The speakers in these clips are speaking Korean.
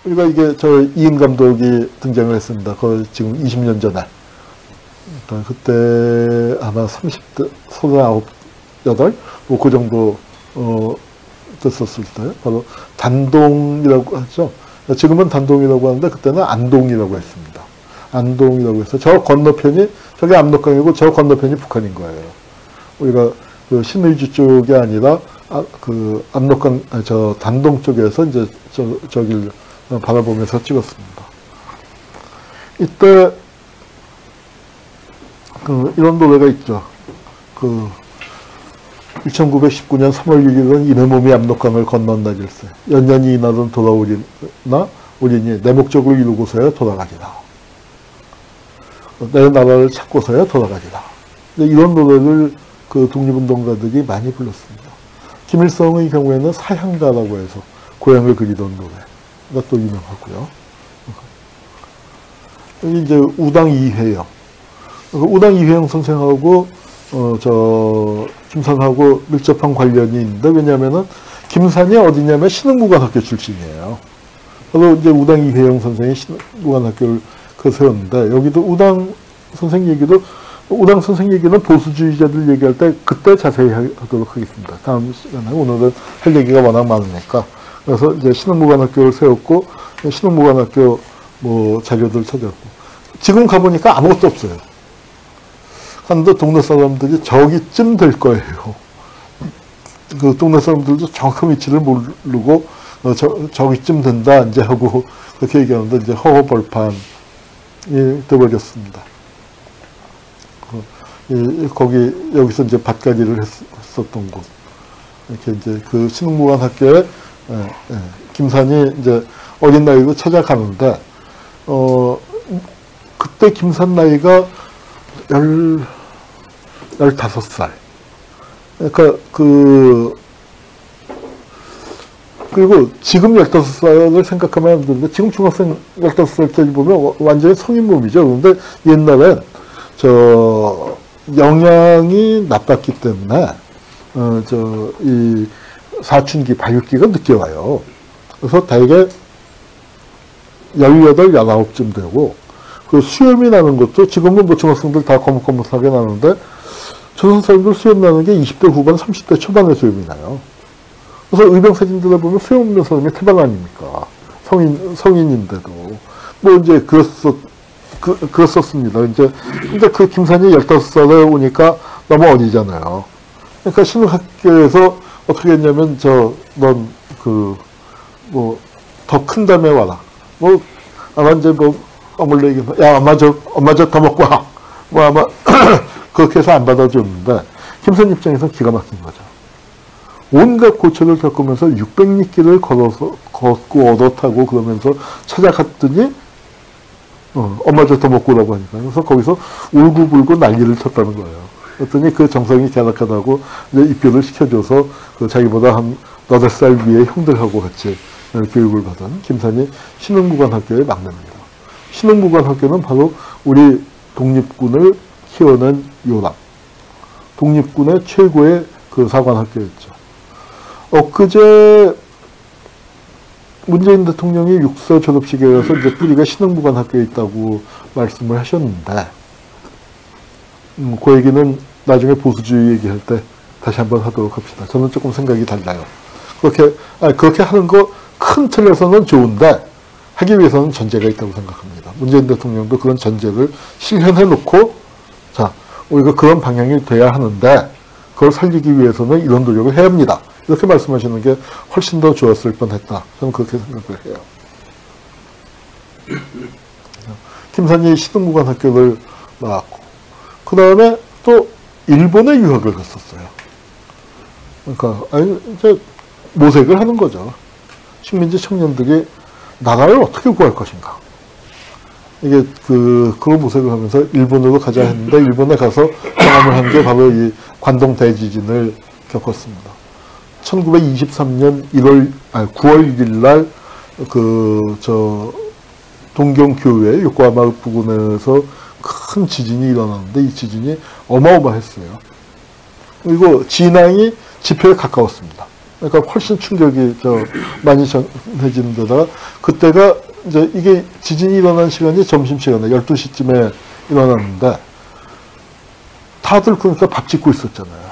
우리가 이게 저 이인 감독이 등장을 했습니다. 거의 지금 20년 전에. 그때 아마 30대, 39, 8? 뭐 그 정도, 됐었을 때. 바로 단동이라고 하죠. 지금은 단동이라고 하는데 그때는 안동이라고 했습니다. 안동이라고 해서 저 건너편이, 저게 압록강이고 저 건너편이 북한인 거예요. 우리가 그 신의주 쪽이 아니라, 그 압록강, 저 단동 쪽에서 이제 저길 바라보면서 찍었습니다. 이때, 이런 노래가 있죠. 1919년 3월 6일은 이내 몸이 압록강을 건넌 날일세. 연년이 이날은 돌아오리나 우리니 내 목적을 이루고서야 돌아가리라. 내 나라를 찾고서야 돌아가리라. 이런 노래를 그 독립운동가들이 많이 불렀습니다. 김일성의 경우에는 사향가라고 해서 고향을 그리던 노래가 또 유명하고요. 여기 이제 우당 이회영. 우당 이회영 선생하고 김산하고 밀접한 관련이 있는데, 왜냐하면은 김산이 어디냐면 신흥무관학교 출신이에요. 그래서 이제 우당 이회영 선생이 신흥무관학교를 세웠는데, 여기도 우당 선생 얘기는 보수주의자들 얘기할 때 그때 자세히 하도록 하겠습니다. 다음 시간에. 오늘은 할 얘기가 워낙 많으니까. 그래서 이제 신흥무관학교를 세웠고, 신흥무관학교 뭐 자료들 찾았고, 지금 가보니까 아무것도 없어요. 근데 동네 사람들이 저기쯤 될 거예요. 그 동네 사람들도 정확한 위치를 모르고, 저기쯤 된다, 이제 하고, 그렇게 얘기하는데, 이제 허허벌판이 돼버렸습니다. 여기서 이제 밭가리를 했었던 곳. 이렇게 이제 그 신흥무관학교에, 김산이 이제 어린 나이로 찾아가는데, 그때 김산 나이가 15살. 그러니까 그리고 지금 15살을 생각하면 안 되는데, 지금 중학생 15살 때 보면 완전히 성인 몸이죠. 그런데 옛날엔 영양이 나빴기 때문에, 이 사춘기, 발육기가 늦게 와요. 그래서 대개 18, 19쯤 되고, 그 수염이 나는 것도 지금은 뭐 중학생들 다 거뭇거뭇하게 나는데, 조선 사람들 수염 나는 게 20대 후반, 30대 초반에 수염이 나요. 그래서 의병 사진들을 보면 수염 없는 사람이 태반 아닙니까? 성인인데도. 뭐 이제 그랬었습니다. 근데 그 김산이 15살에 오니까 너무 어리잖아요. 그러니까 신학교에서 어떻게 했냐면, 넌 더 큰 다음에 와라. 아마 이제 어물레기, 야, 엄마 저 더 먹고 와. 아마, 그렇게 해서 안 받아줬는데, 김선 입장에서 기가 막힌 거죠. 온갖 고초를 겪으면서 600리길을 걷고 얻어 타고 그러면서 찾아갔더니, 엄마 저 더 먹고 오라고 하니까. 그래서 거기서 울고불고 난리를 쳤다는 거예요. 그랬더니 그 정성이 갸륵하다고 이제 입교를 시켜줘서 자기보다 한 8살 위에 형들하고 같이 교육을 받은 김산이 신흥무관학교의 막내입니다. 신흥무관학교는 바로 우리 독립군을 키워낸 요람, 독립군의 최고의 그 사관학교였죠. 엊그제 문재인 대통령이 육사 졸업식에 가서 이제 뿌리가 신흥무관학교에 있다고 말씀을 하셨는데, 그 얘기는 나중에 보수주의 얘기할 때 다시 한번 하도록 합시다. 저는 조금 생각이 달라요. 그렇게 하는 거 큰 틀에서는 좋은데, 하기 위해서는 전제가 있다고 생각합니다. 문재인 대통령도 그런 전제를 실현해 놓고, 자, 우리가 그런 방향이 돼야 하는데, 그걸 살리기 위해서는 이런 노력을 해야 합니다. 이렇게 말씀하시는 게 훨씬 더 좋았을 뻔했다. 저는 그렇게 생각을 해요. 김산이 신흥무관학교를 나왔고, 그 다음에 또 일본에 유학을 갔었어요. 그러니까 이제 모색을 하는 거죠. 식민지 청년들이 나라를 어떻게 구할 것인가. 이게 그걸 모색을 하면서 일본으로 가자 했는데, 일본에 가서 경험을 한 게 바로 이 관동 대지진을 겪었습니다. 1923년 9월 1일 날 동경교회 요코하마 부근에서 큰 지진이 일어났는데, 이 지진이 어마어마했어요. 그리고 진앙이 지표에 가까웠습니다. 그러니까 훨씬 충격이 많이 전해지는 데다가 그때가 이제 이게 지진이 일어난 시간이 점심시간에 12시쯤에 일어났는데 다들 그러니까 밥 짓고 있었잖아요.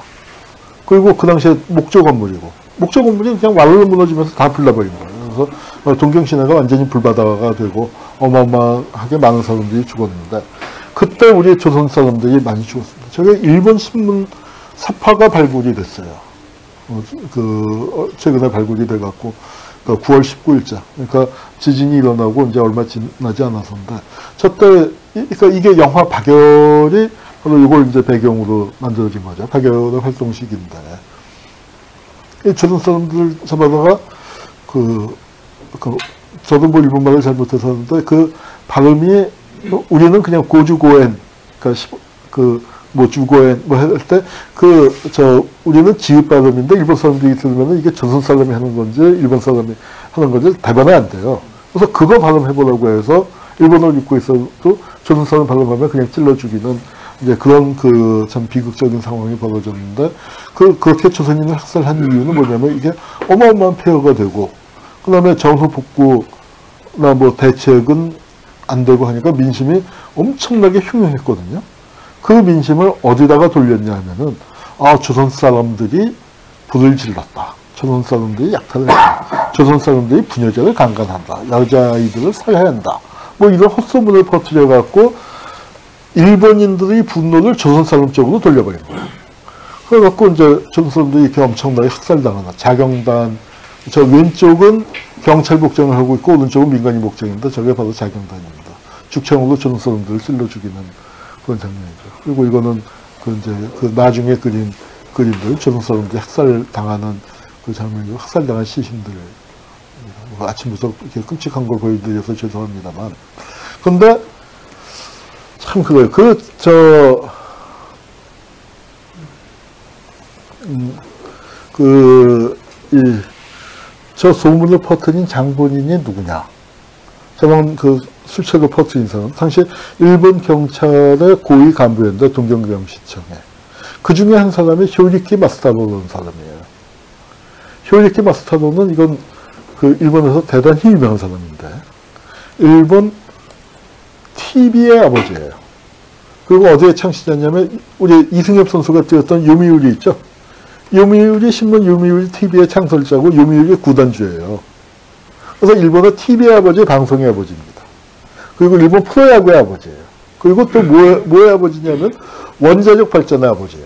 그리고 그 당시에 목조 건물이고 목조 건물이 그냥 와르르 무너지면서 다 불나버린 거예요. 그래서 동경 시내가 완전히 불바다가 되고 어마어마하게 많은 사람들이 죽었는데 그때 우리 조선 사람들이 많이 죽었습니다. 저게 일본 신문 사파가 발굴이 됐어요. 최근에 발굴이 돼갖고 9월 19일자. 그러니까 지진이 일어나고 이제 얼마 지나지 않아서인데 저때 그러니까 이게 영화 박열이 바로 이걸 이제 배경으로 만들어진 거죠. 박열의 활동식인데 이 조선 사람들 잡아다가 저도 뭐 일본말을 잘 못해서 하는데 그 발음이 우리는 그냥 고주고엔 뭐 주고엔 뭐 할 때 우리는 지읒 발음인데 일본 사람들이 들으면 이게 조선 사람이 하는 건지 일본 사람이 하는 건지 배반이 안 돼요. 그래서 그거 발음해보라고 해서 일본어를 읽고 있어도 조선 사람 발음하면 그냥 찔러 죽이는 이제 그런 참 비극적인 상황이 벌어졌는데 그렇게 조선인을 학살한 이유는 뭐냐면 이게 어마어마한 폐허가 되고 그 다음에 정서 복구나 뭐 대책은 안 되고 하니까 민심이 엄청나게 흉흉했거든요. 그 민심을 어디다가 돌렸냐 하면은 조선 사람들이 불을 질렀다. 조선 사람들이 약탈을 했다. 조선 사람들이 부녀자를 강간한다. 여자아이들을 살해한다. 뭐 이런 헛소문을 퍼뜨려갖고 일본인들의 분노를 조선 사람 쪽으로 돌려버린 거예요. 그래갖고 이제 조선 사람들이 이렇게 엄청나게 학살당하나. 자경단, 저 왼쪽은 경찰 복장을 하고 있고 오른쪽은 민간인 복장인데 저게 바로 자경단입니다. 죽창으로 조선 사람들을 찔러 죽이는 그런 장면이죠. 그리고 이거는 나중에 그린 그림들, 조선 사람들이 학살당하는 그 장면이고, 학살당한 시신들. 뭐 아침부터 이렇게 끔찍한 걸 보여드려서 죄송합니다만. 근데, 참 그거예요. 저 소문을 퍼뜨린 장본인이 누구냐. 저는 술책을 퍼뜨린 사람, 당시 일본 경찰의 고위 간부였는데, 동경경시청에. 그 중에 한 사람이 효리키 마스타로라는 사람이에요. 효리키 마스타로는 이건 일본에서 대단히 유명한 사람인데, 일본 TV의 아버지예요. 그리고 어디에 창시자냐면, 우리 이승엽 선수가 뛰었던 요미우리 있죠? 요미우리 신문 요미우리 TV의 창설자고, 요미우리 구단주예요. 그래서 일본의 TV의 아버지, 방송의 아버지입니다. 그리고 일본 프로야구의 아버지예요. 그리고 또 뭐의 아버지냐면 원자력 발전의 아버지예요.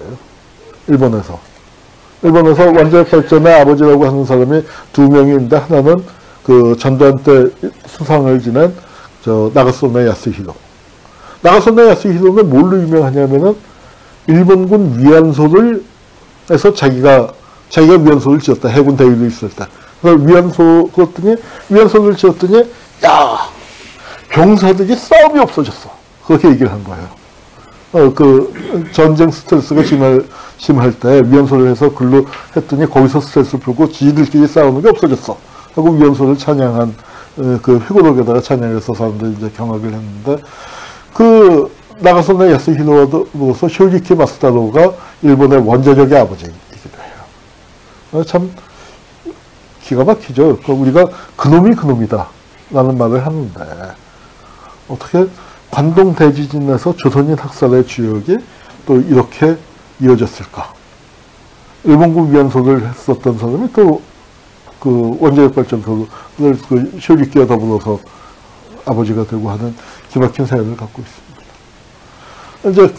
일본에서 원자력 발전의 아버지라고 하는 사람이 두 명이 있는데, 하나는 전두환 때 수상을 지낸 나가소네 야스히로. 나가소네 야스히로는 뭘로 유명하냐면은 일본군 위안소를 해서 자기가 위안소를 지었다. 해군 대위로 있을 때. 그래서 위안소를 지었더니 병사들이 싸움이 없어졌어. 그렇게 얘기를 한 거예요. 전쟁 스트레스가 심할 때 위안소를 해서 글로 했더니 거기서 스트레스를 풀고 지들끼리 싸우는 게 없어졌어. 하고 위안소를 찬양한, 회고록에다가 찬양해서 사람들이 이제 경악을 했는데, 나가소네 야스히로로서 효리키 마스타로가 일본의 원자력의 아버지이기도 해요. 참, 기가 막히죠. 우리가 그놈이 그놈이다. 라는 말을 하는데, 어떻게 관동 대지진에서 조선인 학살의 주역이 또 이렇게 이어졌을까? 일본군 위안소를 했었던 사람이 또 원자력 발전소를 효리키와 더불어서 아버지가 되고 하는 기막힌 사연을 갖고 있습니다. 이제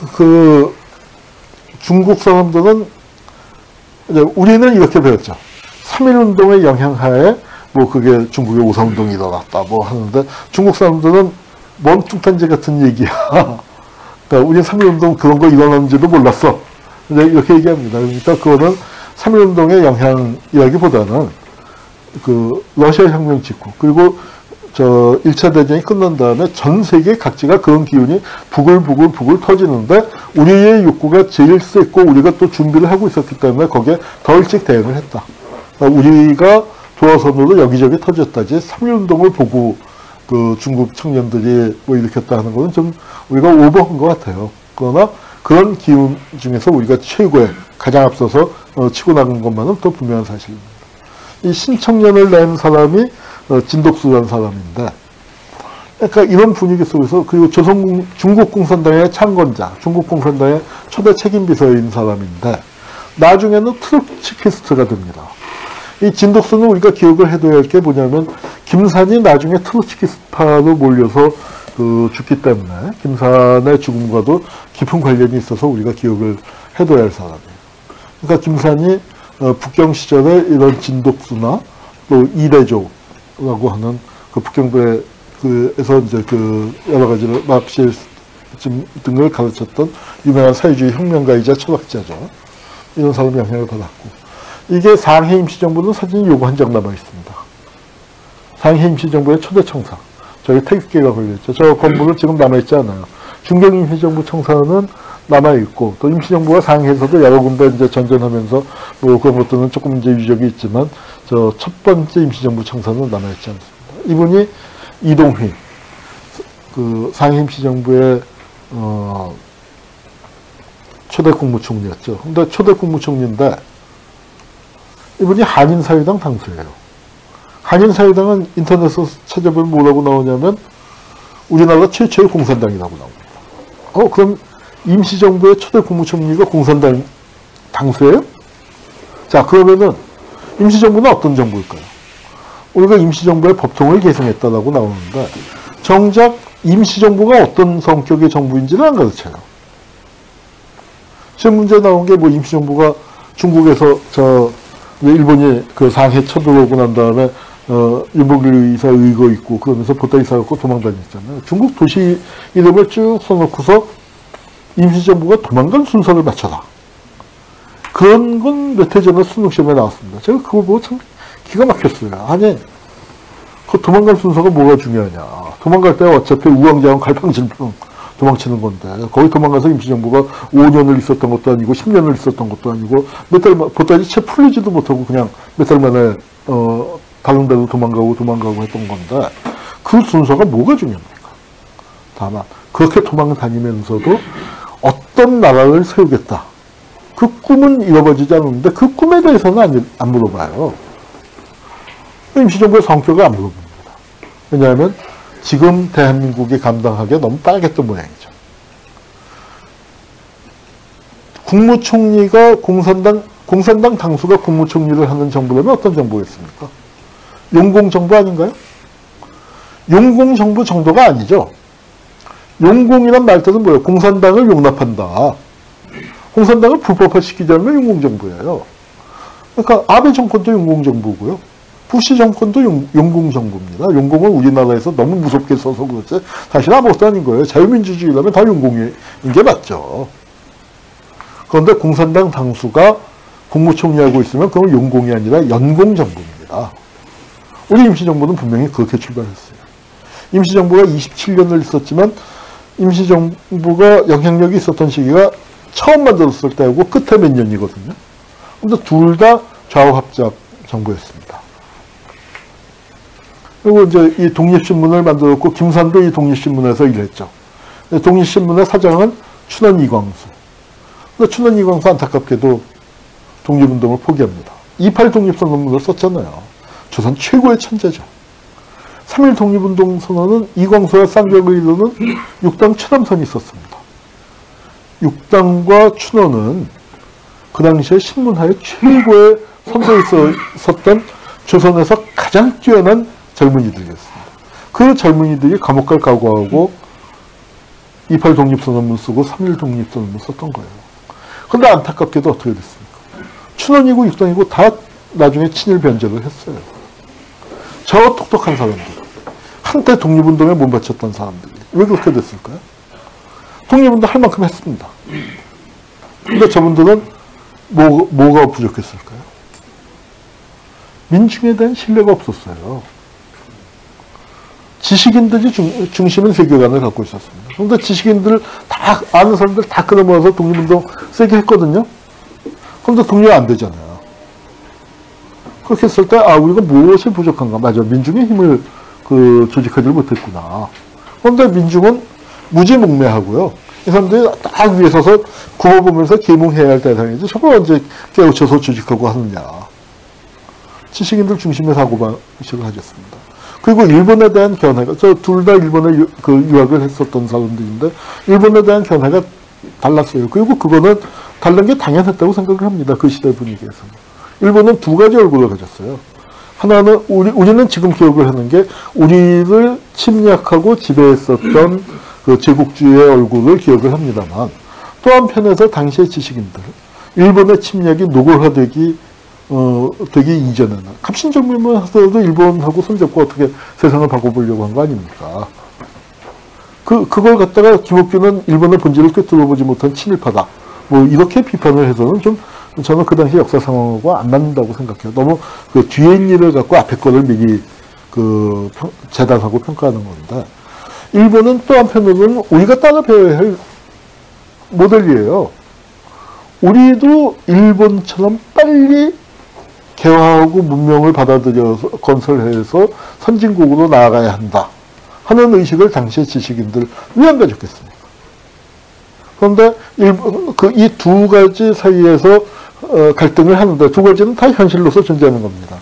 중국 사람들은 이제 우리는 이렇게 배웠죠. 3.1운동의 영향하에 뭐 그게 중국의 오사운동이 일어났다 뭐 하는데, 중국 사람들은 뭔 뚱딴지 같은 얘기야. 그러니까 우리는 3.1운동 그런 거 일어났는지도 몰랐어. 이제 이렇게 얘기합니다. 그러니까 그거는 3.1운동의 영향이라기보다는 러시아 혁명 직후, 그리고 1차 대전이 끝난 다음에 전 세계 각지가 그런 기운이 부글부글 터지는데, 우리의 욕구가 제일 셌고 우리가 또 준비를 하고 있었기 때문에 거기에 더 일찍 대응을 했다. 그러니까 우리가 도화선으로 여기저기 터졌다지 3.1운동을 보고 중국 청년들이 뭐 일으켰다 하는 것은 좀 우리가 오버한 것 같아요. 그러나 그런 기운 중에서 우리가 최고의, 가장 앞서서 치고 나간 것만은 또 분명한 사실입니다. 이 신청년을 낸 사람이 진덕수라는 사람인데, 그러니까 이런 분위기 속에서, 그리고 중국 공산당의 창건자, 중국 공산당의 초대 책임비서인 사람인데, 나중에는 트로츠키스트가 됩니다. 이 진덕수는 우리가 기억을 해둬야 할 게 뭐냐면, 김산이 나중에 트로츠키스트파로 몰려서 죽기 때문에, 김산의 죽음과도 깊은 관련이 있어서 우리가 기억을 해둬야 할 사람이에요. 그러니까 김산이 북경 시절에 이런 진덕수나 또 이대조라고 하는 그 북경부에 에서 이제 여러 가지로 마르크시즘 등을 가르쳤던 유명한 사회주의 혁명가이자 철학자죠. 이런 사람 영향을 받았고, 이게 상해 임시정부는 사진이 요거 한 장 남아 있습니다. 상해 임시정부의 초대 청사. 저기 태극기가 걸려있죠. 저 건물은 지금 남아있지 않아요. 중경 임시정부 청사는 남아있고, 또 임시정부가 상해에서도 여러 군데 이제 전전하면서 뭐 그런 것들은 조금 이제 유적이 있지만, 저 첫 번째 임시정부 청사는 남아있지 않습니다. 이분이 이동휘, 상해 임시정부의, 초대 국무총리였죠. 근데 초대 국무총리인데, 이분이 한인사회당 당수예요. 한인사회당은 인터넷에서 찾아보면 뭐라고 나오냐면, 우리나라 최초의 공산당이라고 나옵니다. 그럼 임시정부의 초대 국무총리가 공산당 당수예요? 자, 그러면은, 임시정부는 어떤 정부일까요? 우리가 임시정부의 법통을 개정했다라고 나오는데, 정작 임시정부가 어떤 성격의 정부인지를 안 가르쳐요. 시험 문제 나온 게 뭐 임시정부가 중국에서 일본이 상해 쳐들어오고 난 다음에 윤봉길 의사 의거 있고 그러면서 보따리 싸갖고 도망다녔잖아요. 중국 도시 이름을 쭉 써놓고서 임시정부가 도망간 순서를 맞춰라. 그런 건 몇 해 전에 수능시험에 나왔습니다. 제가 그거 보고 참 기가 막혔어요. 아니, 그 도망갈 순서가 뭐가 중요하냐. 도망갈 때 어차피 우왕좌왕 갈팡질팡 도망치는 건데, 거기 도망가서 임시정부가 5년을 있었던 것도 아니고 10년을 있었던 것도 아니고 몇 달 보따리 채 풀리지도 못하고 그냥 몇 달 만에 다른 데로 도망가고 했던 건데, 그 순서가 뭐가 중요합니까? 다만 그렇게 도망 다니면서도 어떤 나라를 세우겠다, 그 꿈은 이루어지지 않는데 그 꿈에 대해서는 안 물어봐요. 임시정부의 성격을 안 물어봅니다. 왜냐하면 지금 대한민국이 감당하기에 너무 빨갰던 모양이죠. 국무총리가 공산당 당수가 국무총리를 하는 정부라면 어떤 정부겠습니까? 용공정부 아닌가요? 용공정부 정도가 아니죠. 용공이란 말 뜻은 뭐예요? 공산당을 용납한다. 공산당을 불법화시키자는 게 용공정부예요. 그러니까 아베 정권도 용공정부고요. 부시 정권도 용공정부입니다. 용공은 우리나라에서 너무 무섭게 써서 그렇지 사실 아무것도 아닌 거예요. 자유민주주의라면 다 용공인 게 맞죠. 그런데 공산당 당수가 국무총리하고 있으면 그건 용공이 아니라 연공정부입니다. 우리 임시정부는 분명히 그렇게 출발했어요. 임시정부가 27년을 있었지만 임시정부가 영향력이 있었던 시기가 처음 만들었을 때하고 끝에 몇 년이거든요. 근데 둘 다 좌우합작 정부였습니다. 그리고 이제 이 독립신문을 만들었고, 김산도 이 독립신문에서 일했죠. 독립신문의 사장은 춘원 이광수. 근데 춘원 이광수 안타깝게도 독립운동을 포기합니다. 28 독립선언문을 썼잖아요. 조선 최고의 천재죠. 3.1 독립운동 선언은 이광수와 쌍벽을 이루는 6당 최담선이 있었습니다. 6당과 춘원은 그 당시에 신문하에 최고의 선도에 섰던 조선에서 가장 뛰어난 젊은이들이었습니다. 그 젊은이들이 감옥 갈 각오하고 28 독립선언문 쓰고 3.1 독립선언문 썼던 거예요. 그런데 안타깝게도 어떻게 됐습니까? 춘원이고 6당이고 다 나중에 친일 변절을 했어요. 저 똑똑한 사람들, 한때 독립운동에 몸 바쳤던 사람들이 왜 그렇게 됐을까요? 독립운동 할 만큼 했습니다. 근데 저분들은 뭐가 부족했을까요? 민중에 대한 신뢰가 없었어요. 지식인들이 중심인 세계관을 갖고 있었습니다. 그런데 지식인들 다 아는 사람들 다 끌어모아서 독립운동 세게 했거든요. 그런데 독립 안 되잖아요. 그렇게 했을 때 우리가 무엇이 부족한가? 맞아, 민중의 힘을 조직하지 못했구나. 그런데 민중은 무지몽매하고요. 이 사람들이 딱 위에 서서 구워보면서 계몽해야 할 대상이지 저걸 언제 깨우쳐서 조직하고 하느냐. 지식인들 중심의 사고방식을 가졌습니다. 그리고 일본에 대한 견해가, 저 둘 다 일본에 그 유학을 했었던 사람들인데, 일본에 대한 견해가 달랐어요. 그리고 그거는 다른 게 당연했다고 생각을 합니다. 그 시대 분위기에서는. 일본은 두 가지 얼굴을 가졌어요. 하나는, 우리는 지금 기억을 하는 게, 우리를 침략하고 지배했었던 그 제국주의의 얼굴을 기억을 합니다만, 또 한편에서 당시의 지식인들, 일본의 침략이 노골화되기 이전에는 갑신정변만 하더라도 일본하고 손잡고 어떻게 세상을 바꿔보려고 한 거 아닙니까? 그걸 갖다가 김옥균은 일본의 본질을 꿰뚫어보지 못한 친일파다. 뭐 이렇게 비판을 해서는 좀 저는 그 당시 역사 상황하고 안 맞는다고 생각해요. 너무 그 뒤에 있는 일을 갖고 앞에 거를 미리 재단하고 평가하는 건데, 일본은 또 한편으로는 우리가 따라 배워야 할 모델이에요. 우리도 일본처럼 빨리 개화하고 문명을 받아들여서 건설해서 선진국으로 나아가야 한다 하는 의식을 당시의 지식인들 왜 안 가졌겠습니까? 그런데 이 두 가지 사이에서 갈등을 하는데, 두 가지는 다 현실로서 존재하는 겁니다.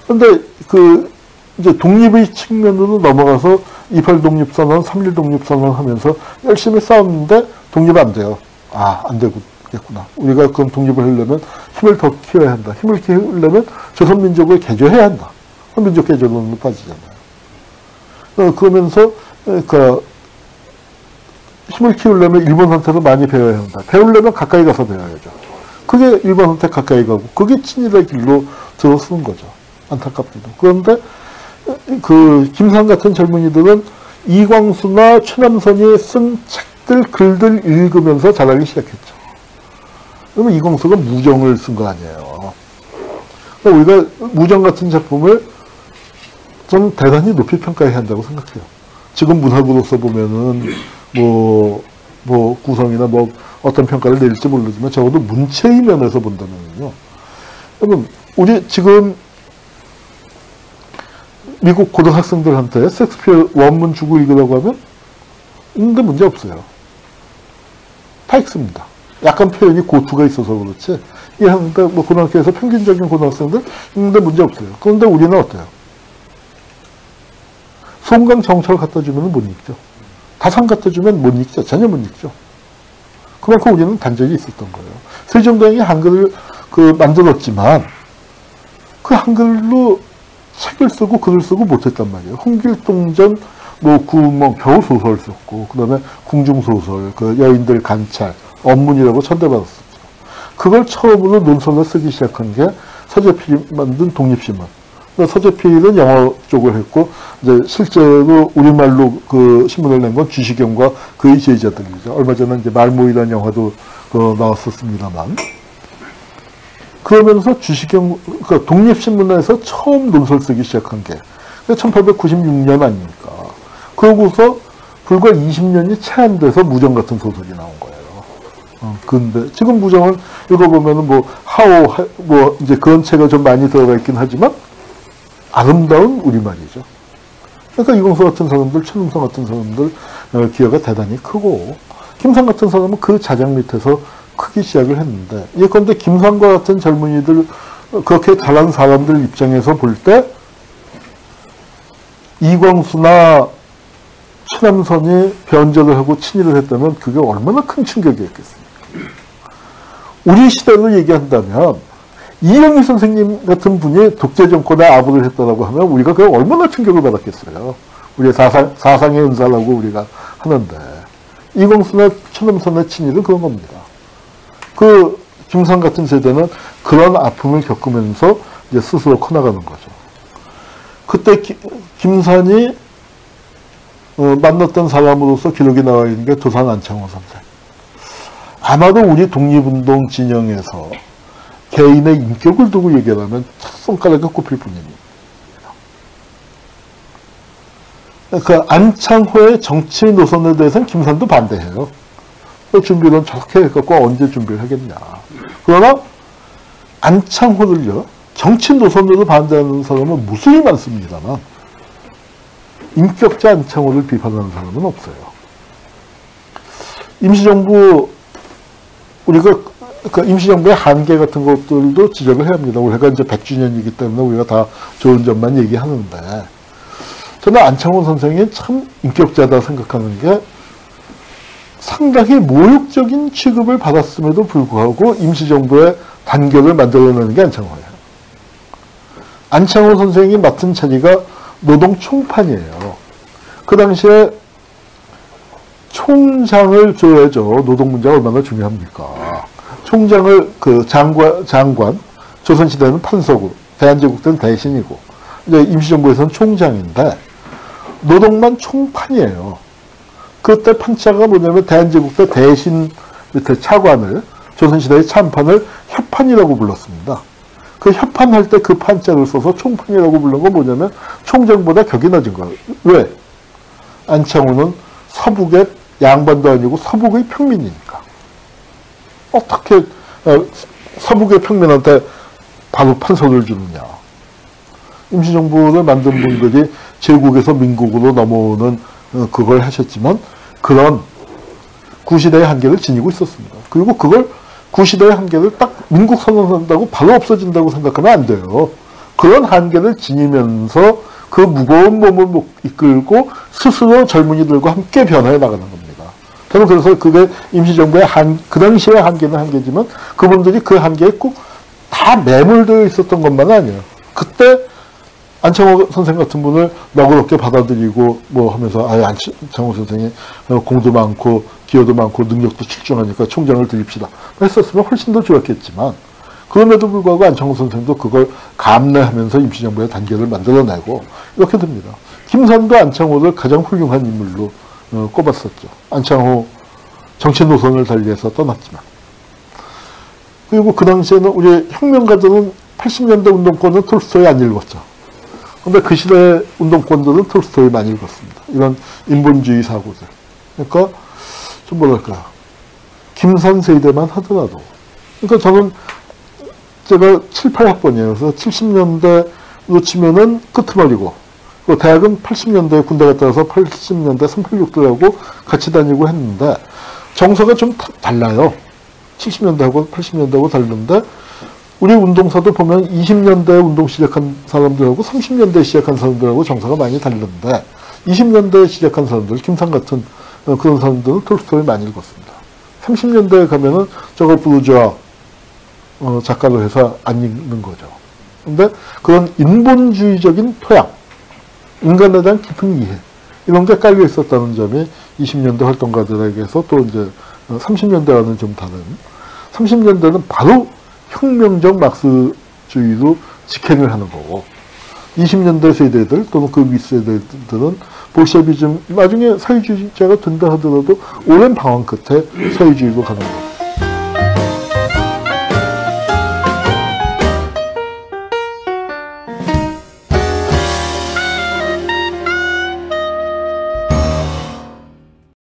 그런데 이제 독립의 측면으로 넘어가서 28 독립선언, 31 독립선언 하면서 열심히 싸웠는데 독립 안 돼요. 안 되겠구나. 우리가 그럼 독립을 하려면 힘을 더 키워야 한다. 힘을 키우려면 조선민족을 개조해야 한다. 민족 개조론으로 빠지잖아요. 그러면서 힘을 키우려면 일본한테도 많이 배워야 한다. 배우려면 가까이 가서 배워야죠. 그게 일본한테 가까이 가고, 그게 친일의 길로 들어서는 거죠. 안타깝게도. 그런데 김상 같은 젊은이들은 이광수나 최남선이 쓴 책들, 글들 읽으면서 자라기 시작했죠. 그러면 이광수가 무정을 쓴 거 아니에요. 그러니까 우리가 무정 같은 작품을 좀 대단히 높이 평가해야 한다고 생각해요. 지금 문학으로서 보면은 구성이나 어떤 평가를 내릴지 모르지만, 적어도 문체의 면에서 본다면요. 여러분, 우리 지금 미국 고등학생들한테 셰익스피어 원문 주고 읽으라고 하면 읽는데 문제 없어요. 다 읽습니다. 약간 표현이 고투가 있어서 그렇지, 이하는데 고등학교에서 평균적인 고등학생들 읽는데 문제 없어요. 그런데 우리는 어때요? 송강 정철 갖다 주면 못 읽죠. 다산 갖다 주면 못 읽죠. 전혀 못 읽죠. 그만큼 우리는 단절이 있었던 거예요. 세종대왕이 한글을 만들었지만, 그 한글로 책을 쓰고 글을 쓰고 못했단 말이에요. 홍길동전, 구운몽, 겨우 소설 썼고, 그 다음에 궁중소설, 여인들 관찰, 언문이라고 천대받았었죠. 그걸 처음으로 논설로 쓰기 시작한 게 서재필이 만든 독립신문. 서재필은 영어 쪽을 했고, 이제 실제로 우리말로 신문을 낸 건 주시경과 그의 제자들이죠. 얼마 전에 이제 말모이라는 영화도 나왔었습니다만. 그러면서 독립신문에서 처음 논설 쓰기 시작한 게 1896년 아닙니까? 그러고서 불과 20년이 채 안 돼서 무정 같은 소설이 나온 거예요. 근데 지금 무정을 읽어보면은 이제 그런 책가 좀 많이 들어가 있긴 하지만 아름다운 우리말이죠. 그러니까 이광수 같은 사람들, 최남선 같은 사람들 기여가 대단히 크고, 김상 같은 사람은 그 자장 밑에서 크기 시작을 했는데, 예컨대 김상과 같은 젊은이들, 그렇게 잘난 사람들 입장에서 볼 때 이광수나 최남선이 변절을 하고 친일을 했다면 그게 얼마나 큰 충격이었겠습니까? 우리 시대로 얘기한다면 이영희 선생님 같은 분이 독재정권에 아부를 했다고 하면 우리가 그걸 얼마나 충격을 받았겠어요. 우리의 사상의 은사라고 우리가 하는데, 이광수나 최남선의 친일은 그런 겁니다. 김상 같은 세대는 그런 아픔을 겪으면서 이제 스스로 커나가는 거죠. 그때 김산이 만났던 사람으로서 기록이 나와 있는 게 도산 안창호 선생. 아마도 우리 독립운동 진영에서 개인의 인격을 두고 얘기하면 첫 손가락에 꼽힐 분입니다. 안창호의 정치 노선에 대해서는 김산도 반대해요. 준비는 저렇게 해갖고 언제 준비를 하겠냐. 그러나 안창호를요, 정치 노선으로 반대하는 사람은 무수히 많습니다만 인격자 안창호를 비판하는 사람은 없어요. 임시정부, 우리가 그 임시정부의 한계 같은 것들도 지적을 해야 합니다. 올해가 이제 100주년이기 때문에 우리가 다 좋은 점만 얘기하는데, 저는 안창호 선생이 참 인격자다 생각하는 게, 상당히 모욕적인 취급을 받았음에도 불구하고 임시정부의 단결을 만들어내는 게 안창호예요. 안창호 선생이 맡은 자리가 노동총판이에요. 그 당시에 총장을 줘야죠. 노동 문제가 얼마나 중요합니까? 총장을 장관, 조선시대는 판서고, 대한제국 때는 대신이고, 이제 임시정부에서는 총장인데, 노동만 총판이에요. 그때 판자가 뭐냐면 대한제국 때 대신 밑에 차관을, 조선시대의 참판을 협판이라고 불렀습니다. 그 협판할 때 그 판자를 써서 총판이라고 부른 건 뭐냐면 총장보다 격이 낮은 거예요. 왜? 안창호는 서북의 양반도 아니고 서북의 평민이니까. 어떻게 서북의 평민한테 바로 판서를 주느냐. 임시정부를 만든 분들이 제국에서 민국으로 넘어오는 그걸 하셨지만 그런 구시대의 한계를 지니고 있었습니다. 그리고 그걸 구시대의 한계를 딱 민국 선언한다고 바로 없어진다고 생각하면 안 돼요. 그런 한계를 지니면서 그 무거운 몸을 이끌고 스스로 젊은이들과 함께 변화해 나가는 겁니다. 저는 그래서 그게 임시정부의 그 당시의 한계는 한계지만 그분들이 그 한계에 꼭 다 매몰되어 있었던 것만은 아니에요. 그때 안창호 선생 같은 분을 너그럽게 받아들이고 뭐 하면서 안창호 선생이 공도 많고 기여도 많고 능력도 출중하니까 총장을 드립시다 했었으면 훨씬 더 좋았겠지만, 그럼에도 불구하고 안창호 선생도 그걸 감내하면서 임시정부의 단계를 만들어내고 이렇게 됩니다. 김선도 안창호를 가장 훌륭한 인물로 꼽았었죠. 안창호 정치 노선을 달리해서 떠났지만. 그리고 그 당시에는 우리 혁명가들은 80년대 운동권은 톨스토이 안 읽었죠. 근데 그 시대 운동권들은 톨스토이 많이 읽었습니다. 이런 인본주의 사고들. 그러니까 좀 뭐랄까, 김선 세대만 하더라도. 그러니까 저는 제가 7, 8학번이에요. 그래서 70년대로 치면은 끄트머리고, 대학은 80년대에 군대 갔다 와서 80년대 386들하고 같이 다니고 했는데, 정서가 좀 달라요. 70년대하고 80년대하고 다른데, 우리 운동사도 보면 20년대에 운동 시작한 사람들하고 30년대에 시작한 사람들하고 정서가 많이 다른데, 20년대에 시작한 사람들, 김상 같은 그런 사람들은 톨스토이 많이 읽었습니다. 30년대에 가면은 저거 부르주아 작가로 해서 안 읽는 거죠. 근데 그런 인본주의적인 토양, 인간에 대한 깊은 이해, 이런 게 깔려 있었다는 점이 20년대 활동가들에게서 또 이제 30년대와는 좀 다른, 30년대는 바로 혁명적 막스주의로 직행을 하는 거고, 20년대 세대들 또는 그 윗세대들은 볼셰비즘, 나중에 사회주의자가 된다 하더라도 오랜 방황 끝에 사회주의로 가는 거고,